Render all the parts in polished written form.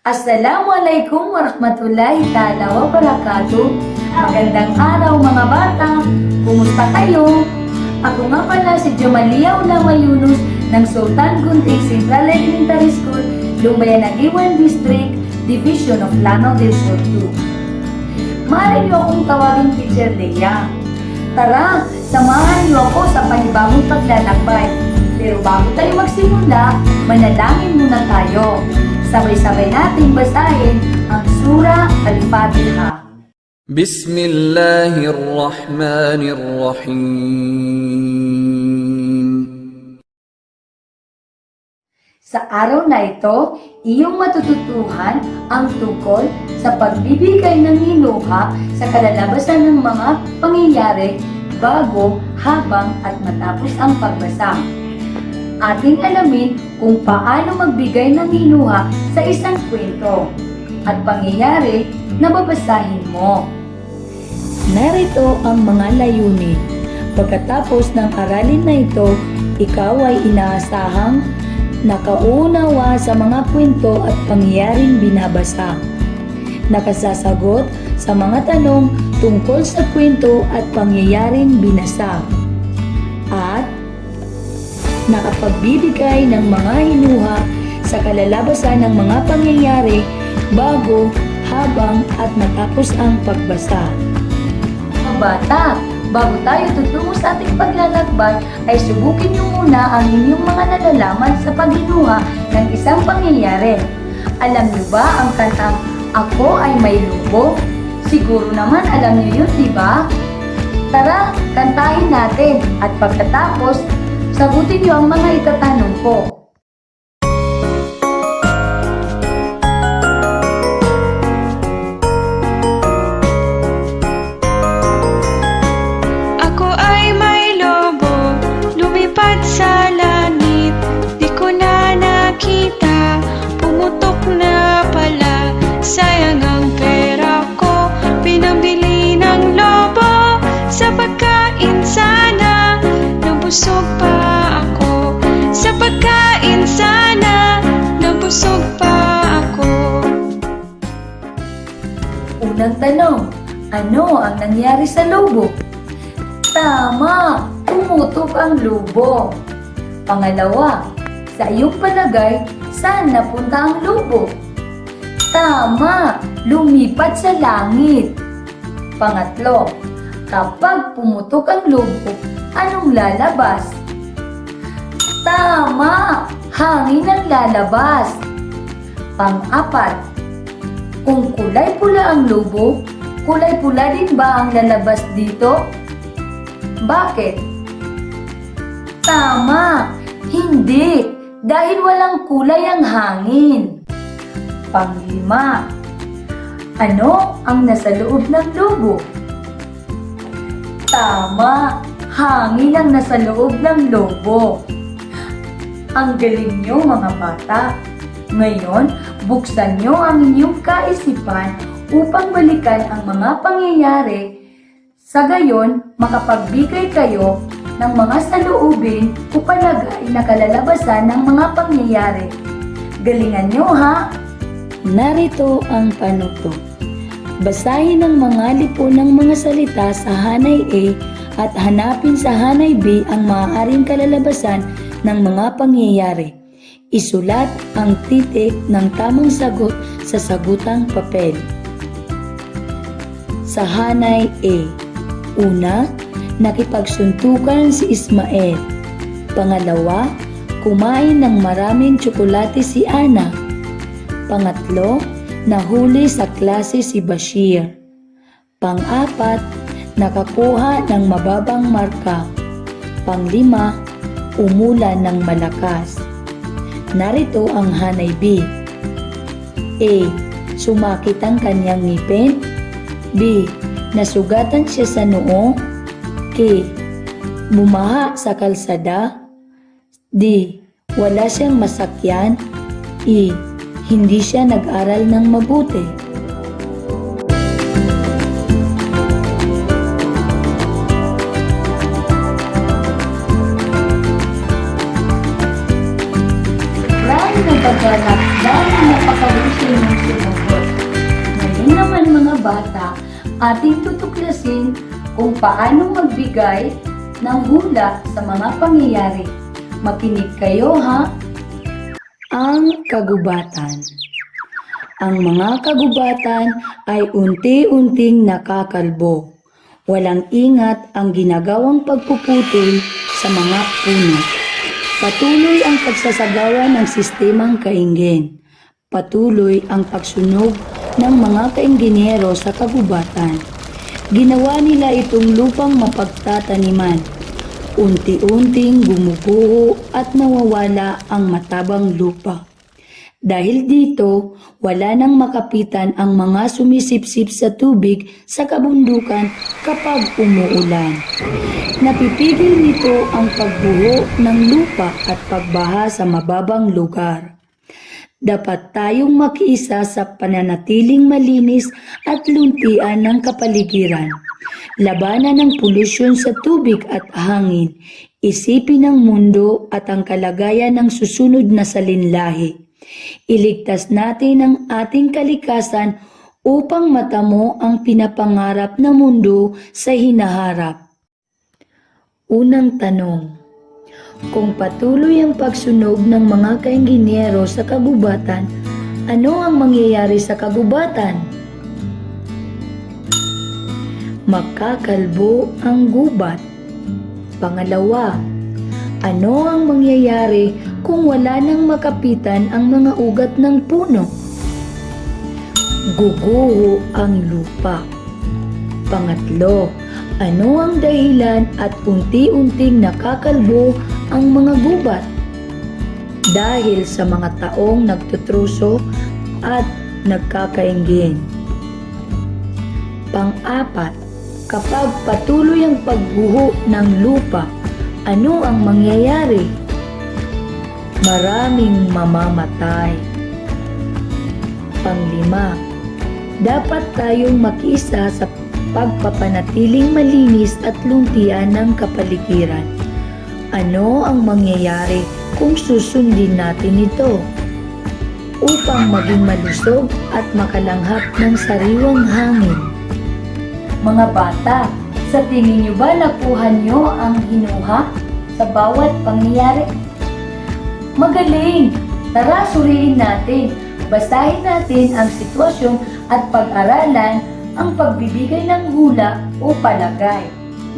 Assalamualaikum warahmatullahi ta'ala wabarakatuh. Magandang araw mga bata. Kumusta kayo? Ako nga pala si Jomalia Ulama Yunus ng Sultan Gunting Central Elementary School, Lumayan Agiwan District, Division of Lanao del Sur 2. Maaari niyo akong tawagin Teacher Leia. Tara, samahan niyo ako sa panibagong paglalakbay. Pero bago tayo magsimula, manalangin muna tayo. Sabay-sabay nating basahin ang Surah Al-Fatiha. Bismillahirrahmanirrahim. Sa araw na ito, iyong matututuhan ang tungkol sa pagbibigay ng hinuha sa kalalabasan ng mga pangyayari bago, habang at matapos ang pagbasa. Ating alamin kung paano magbigay ng hinuha sa isang kwento at pangyayari na babasahin mo. Narito ang mga layunin. Pagkatapos ng aralin na ito, ikaw ay inaasahang nakaunawa sa mga kwento at pangyayaring binabasa. Nakasasagot sa mga tanong tungkol sa kwento at pangyayaring binasa. At nakapagbibigay ng mga hinuha sa kalalabasan ng mga pangyayari bago, habang at matapos ang pagbasa. Mga bata, bago tayo tutungo sa ating paglalakbay, ay subukin niyo muna ang inyong mga nalalaman sa paghinuha ng isang pangyayari. Alam niyo ba ang kantang "Ako ay may lubo"? Siguro naman alam niyo yun, di ba? Tara, kantahin natin at pagkatapos, sagutin niyo ang mga itatanong ko. Ako ay may lobo, lumipad sa langit. Di ko na nakita, pumutok na pala. Sayang ang pera ko, pinambili ng lobo. Sa pagkain sana, nabusog pa ako. Sa pagkain sana, nabusog pa ako. Unang tanong, ano ang nangyari sa lobo? Tama, pumutok ang lobo. Pangalawa, sa iyong palagay, saan napunta ang lobo? Tama, lumipat sa langit. Pangatlo, kapag pumutok ang lobo, anong lalabas? Tama, hangin ang lalabas. Pang-apat, kung kulay pula ang lobo, kulay pula din ba ang lalabas dito? Bakit? Tama, hindi, dahil walang kulay ang hangin. Pang-lima, ano ang nasa loob ng lobo? Tama, hangin ang nasa loob ng lobo. Ang galing niyo mga bata. Ngayon, buksan niyo ang inyong kaisipan upang balikan ang mga pangyayari. Sa gayon, makapagbigay kayo ng mga saloobin o palagay na kalalabasan ng mga pangyayari. Galingan niyo ha! Narito ang panuto. Basahin ang mga lipunang mga salita sa hanay A at hanapin sa hanay B ang maaaring kalalabasan ng mga pangyayari. Isulat ang titik ng tamang sagot sa sagutang papel. Sa hanay A, una, nakipagsuntukan si Ismael. Pangalawa, kumain ng maraming tsokolate si Ana. Pangatlo, nahuli sa klase si Bashir. Pang-apat, nakakuha ng mababang marka. Pang-lima, umulan ng malakas. Narito ang hanay B. A. Sumakit ang kanyang ngipin. B. Nasugatan siya sa noo. C. Bumaha sa kalsada. D. Wala siyang masakyan. E. Hindi siya nag-aral ng mabuti. Dahil napakahusay ng bata, ating tutuklasin kung paano magbigay ng hula sa mga pangyayari. Makinig kayo ha! Ang kagubatan. Ang mga kagubatan ay unti-unting nakakalbo. Walang ingat ang ginagawang pagpuputol sa mga puno. Patuloy ang pagsasagawa ng sistemang kaingin. Patuloy ang pagsunog ng mga kainginyero sa kagubatan. Ginawa nila itong lupang mapagtataniman. Unti-unting gumuguho at nawawala ang matabang lupa. Dahil dito, wala nang makapitan ang mga sumisipsip sa tubig sa kabundukan kapag umuulan. Napipigil nito ang pagbuho ng lupa at pagbaha sa mababang lugar. Dapat tayong makiisa sa pananatiling malinis at luntian ng kapaligiran. Labanan ng polusyon sa tubig at hangin. Isipin ang mundo at ang kalagayan ng susunod na salinlahi. Iligtas natin ang ating kalikasan upang matamo ang pinapangarap na mundo sa hinaharap. Unang tanong. Kung patuloy ang pagsunog ng mga kainginyero sa kagubatan, ano ang mangyayari sa kagubatan? Makakalbo ang gubat. Pangalawa, ano ang mangyayari kung wala nang makapitan ang mga ugat ng puno? Guguho ang lupa. Pangatlo, ano ang dahilan at unti-unting nakakalbo ang mga gubat? Dahil sa mga taong nagtutruso at nagkakainggin. Pang-apat, kapag patuloy ang pagguho ng lupa, ano ang mangyayari? Maraming mamamatay. Panglima, dapat tayong makiisa sa pagpapanatiling malinis at luntian ng kapaligiran. Ano ang mangyayari kung susundin natin ito? Upang maging malusog at makalanghap ng sariwang hangin. Mga bata, sa tingin niyo ba nakuha niyo ang hinuha sa bawat pangyayari? Magaling! Tara, suriin natin. Basahin natin ang sitwasyon at pag-aralan ang pagbibigay ng hula o palagay.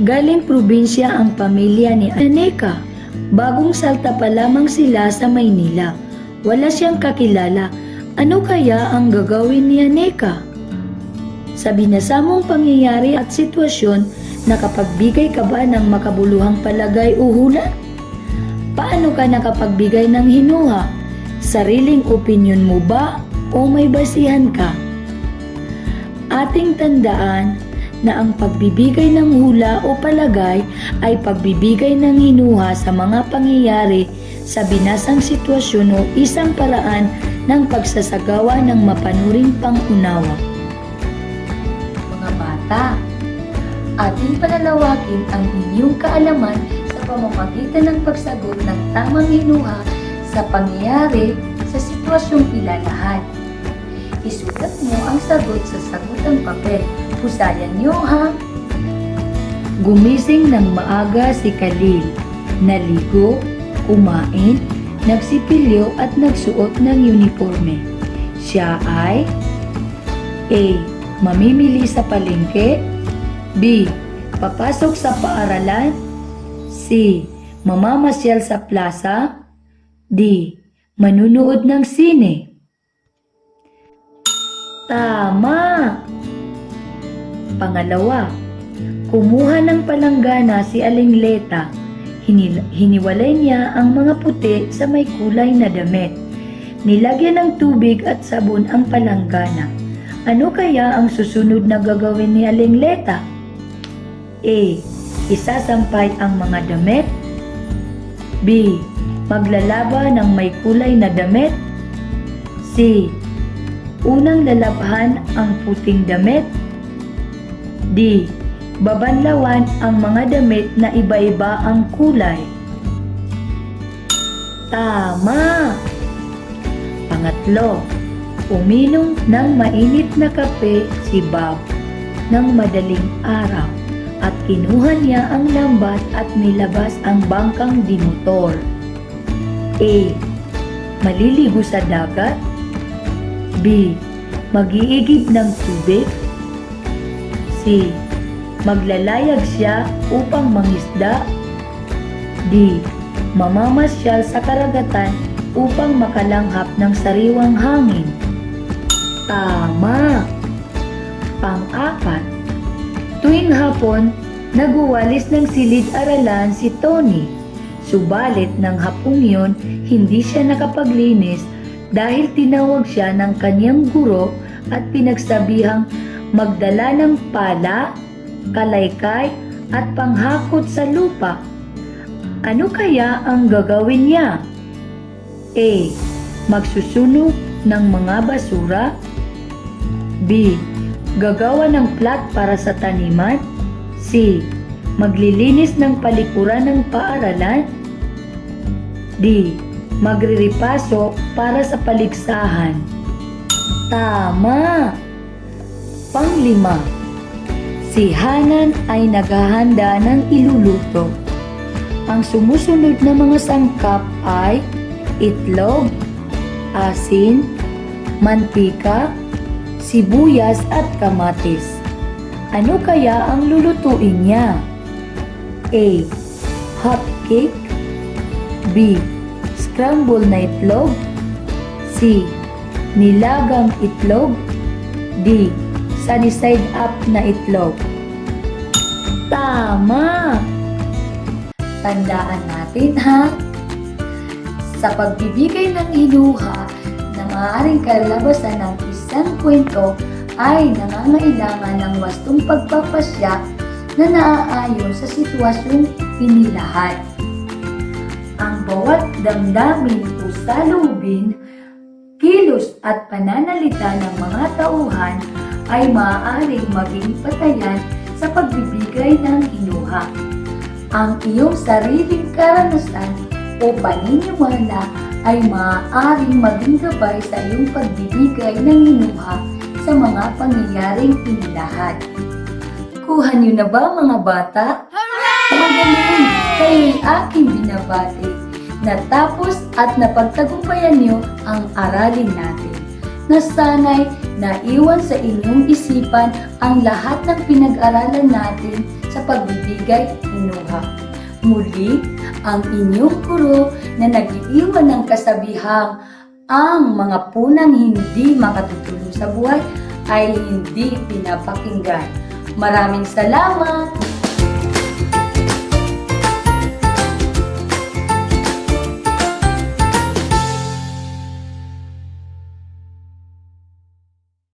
Galing probinsya ang pamilya ni Aneka. Bagong salta pa lamang sila sa Maynila. Wala siyang kakilala. Ano kaya ang gagawin ni Aneka? Sa binasamong pangyayari at sitwasyon, nakapagbigay ka ba ng makabuluhang palagay o hula? Paano ka nakapagbigay ng hinuha? Sariling opinyon mo ba o may basihan ka? Ating tandaan na ang pagbibigay ng hula o palagay ay pagbibigay ng hinuha sa mga pangyayari sa binasang sitwasyon o isang paraan ng pagsasagawa ng mapanuring pangunawa. Mga bata, ating panalawakin ang inyong kaalaman sa pamamagitan ng pagsagot ng tamang hinuha sa pangyayari sa sitwasyong ilalahan. Isulat mo ang sagot sa sagutang papel. Husayan niyo ha! Gumising ng maaga si Khalil. Naligo, kumain, nagsipilyo at nagsuot ng uniforme. Siya ay A. Mamimili sa palengke. B. Papasok sa paaralan. C. Mamamasyal sa plaza. D. Manunood ng sine. Tama! Pangalawa, kumuha ng palanggana si Aling Leta. Hiniwalay niya ang mga puti sa may kulay na damit. Nilagyan ng tubig at sabon ang palanggana. Ano kaya ang susunod na gagawin ni Aling Leta? A. Isasampay ang mga damit. B. Maglalaba ng may kulay na damit. C. Unang lalabhan ang puting damit. D. Babanlawan ang mga damit na iba-iba ang kulay. Tama! Pangatlo, Uminom ng mainit na kape si Bob ng madaling araw at kinuha niya ang lambat at nilabas ang bangkang dimotor. A. Maliligo sa dagat. B. Mag-iigib ng tubig. C. Maglalayag siya upang mangisda. D. Mamamasyal sa karagatan upang makalanghap ng sariwang hangin. Tama! Pang-apat, tuwing hapon, naguwalis ng silid-aralan si Tony. Subalit ng hapong yun, hindi siya nakapaglinis dahil tinawag siya ng kanyang guro at pinagsabihang magdala ng pala, kalaykay at panghakot sa lupa. Ano kaya ang gagawin niya? A. Magsusunog ng mga basura. B. Gagawa ng plat para sa taniman. C. Maglilinis ng palikuran ng paaralan. D. Magriripaso para sa paligsahan. Tama! Panglima, si Hanan ay naghahanda ng iluluto. Ang sumusunod na mga sangkap ay itlog, asin, mantika, sibuyas at kamatis. Ano kaya ang lulutuin niya? A. Hot cake. B. Scramble na itlog. C. Nilagang itlog. D. Sunny side up na itlog. Tama! Tandaan natin ha, sa pagbibigay ng hinuha na maaaring kalabasan ng isang kwento ay nangangailangan ng wastong pagpapasya na naaayon sa sitwasyong inilahad. Ang bawat damdamin o salubin, kilos at pananalita ng mga tauhan ay maaaring maging patayan sa pagbibigay ng hinuha. Ang iyong sariling karanasan o paniniwala ay maaaring maging gabay sa iyong pagbibigay ng hinuha sa mga pangyayaring inilahad. Kuha niyo na ba mga bata? Magaling! Kayo'y aking binabati. Natapos at napagtagumpayan niyo ang aralin natin. Na sana'y naiwan sa inyong isipan ang lahat ng pinag-aralan natin sa pagbibigay hinuha. Muli, ang inyong guro na nag-iiwan ng kasabihang ang mga punang hindi makatutulong sa buhay ay hindi pinapakinggan. Maraming salamat!